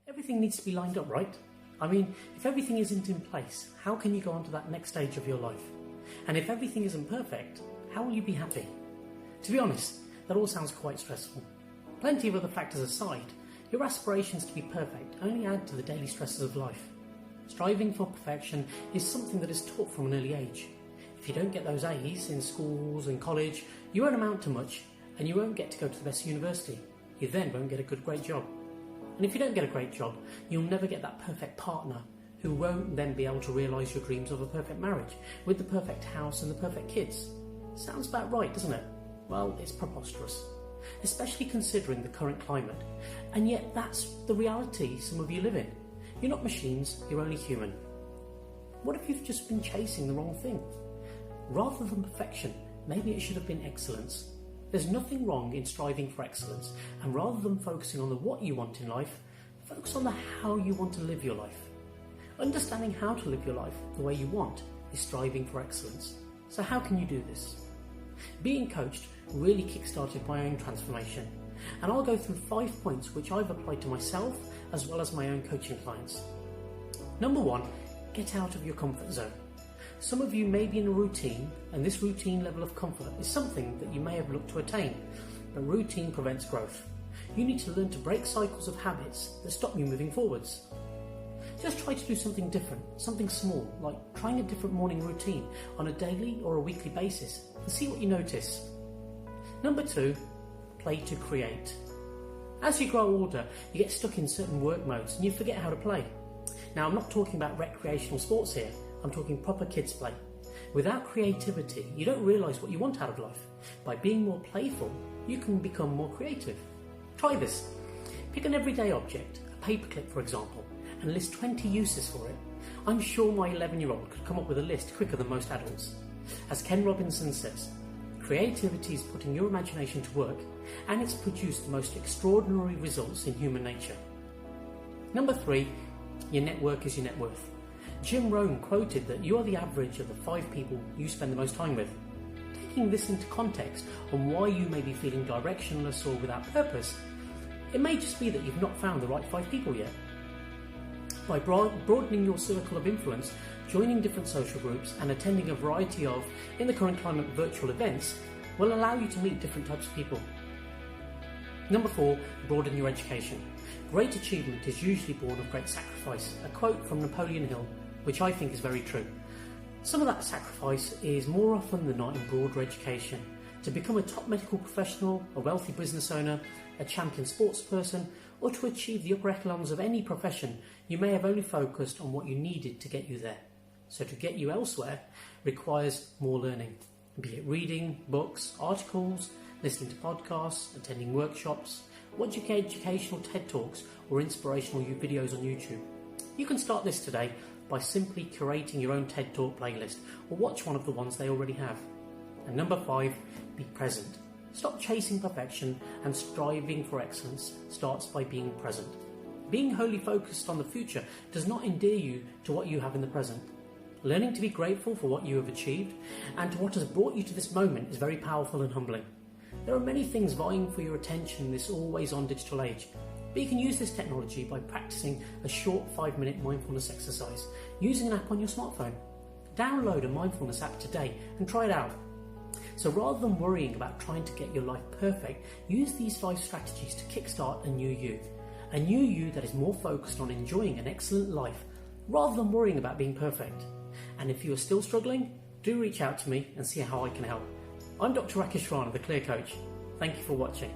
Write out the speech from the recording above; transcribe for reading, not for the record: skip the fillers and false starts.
Everything needs to be lined up, right? I mean, if everything isn't in place, how can you go on to that next stage of your life? And if everything isn't perfect, how will you be happy? To be honest, that all sounds quite stressful. Plenty of other factors aside, your aspirations to be perfect only add to the daily stresses of life. Striving for perfection is something that is taught from an early age. If you don't get those A's in schools and college, you won't amount to much and you won't get to go to the best university. You then won't get a great job. And if you don't get a great job, you'll never get that perfect partner who won't then be able to realise your dreams of a perfect marriage with the perfect house and the perfect kids. Sounds about right, doesn't it? Well, it's preposterous, especially considering the current climate. And yet that's the reality some of you live in. You're not machines, you're only human. What if you've just been chasing the wrong thing? Rather than perfection, maybe it should have been excellence. There's nothing wrong in striving for excellence, and rather than focusing on the what you want in life, focus on the how you want to live your life. Understanding how to live your life the way you want is striving for excellence. So how can you do this? Being coached really kick-started my own transformation, and I'll go through 5 points which I've applied to myself as well as my own coaching clients. Number 1, get out of your comfort zone. Some of you may be in a routine, and this routine level of comfort is something that you may have looked to attain, but routine prevents growth. You need to learn to break cycles of habits that stop you moving forwards. Just try to do something different, something small, like trying a different morning routine on a daily or a weekly basis, and see what you notice. Number 2, play to create. As you grow older, you get stuck in certain work modes and you forget how to play. Now, I'm not talking about recreational sports here, I'm talking proper kids play. Without creativity, you don't realise what you want out of life. By being more playful, you can become more creative. Try this. Pick an everyday object, a paperclip for example, and list 20 uses for it. I'm sure my 11-year-old could come up with a list quicker than most adults. As Ken Robinson says, creativity is putting your imagination to work, and it's produced the most extraordinary results in human nature. Number 3, your network is your net worth. Jim Rohn quoted that you are the average of the 5 people you spend the most time with. Taking this into context on why you may be feeling directionless or without purpose, it may just be that you've not found the right 5 people yet. By broadening your circle of influence, joining different social groups and attending a variety of, in the current climate, virtual events will allow you to meet different types of people. Number 4, broaden your education. Great achievement is usually born of great sacrifice, a quote from Napoleon Hill, which I think is very true. Some of that sacrifice is more often than not in broader education. To become a top medical professional, a wealthy business owner, a champion sports person, or to achieve the upper echelons of any profession, you may have only focused on what you needed to get you there. So to get you elsewhere requires more learning, be it reading, books, articles, listening to podcasts, attending workshops, watching educational TED Talks or inspirational videos on YouTube. You can start this today by simply curating your own TED Talk playlist or watch one of the ones they already have. And number 5, be present. Stop chasing perfection and striving for excellence starts by being present. Being wholly focused on the future does not endear you to what you have in the present. Learning to be grateful for what you have achieved and to what has brought you to this moment is very powerful and humbling. There are many things vying for your attention in this always-on digital age, but you can use this technology by practicing a short 5-minute mindfulness exercise using an app on your smartphone. Download a mindfulness app today and try it out. So rather than worrying about trying to get your life perfect, use these 5 strategies to kickstart a new you that is more focused on enjoying an excellent life rather than worrying about being perfect. And if you are still struggling, do reach out to me and see how I can help. I'm Dr. Rakish, Rana, the Clear Coach. Thank you for watching.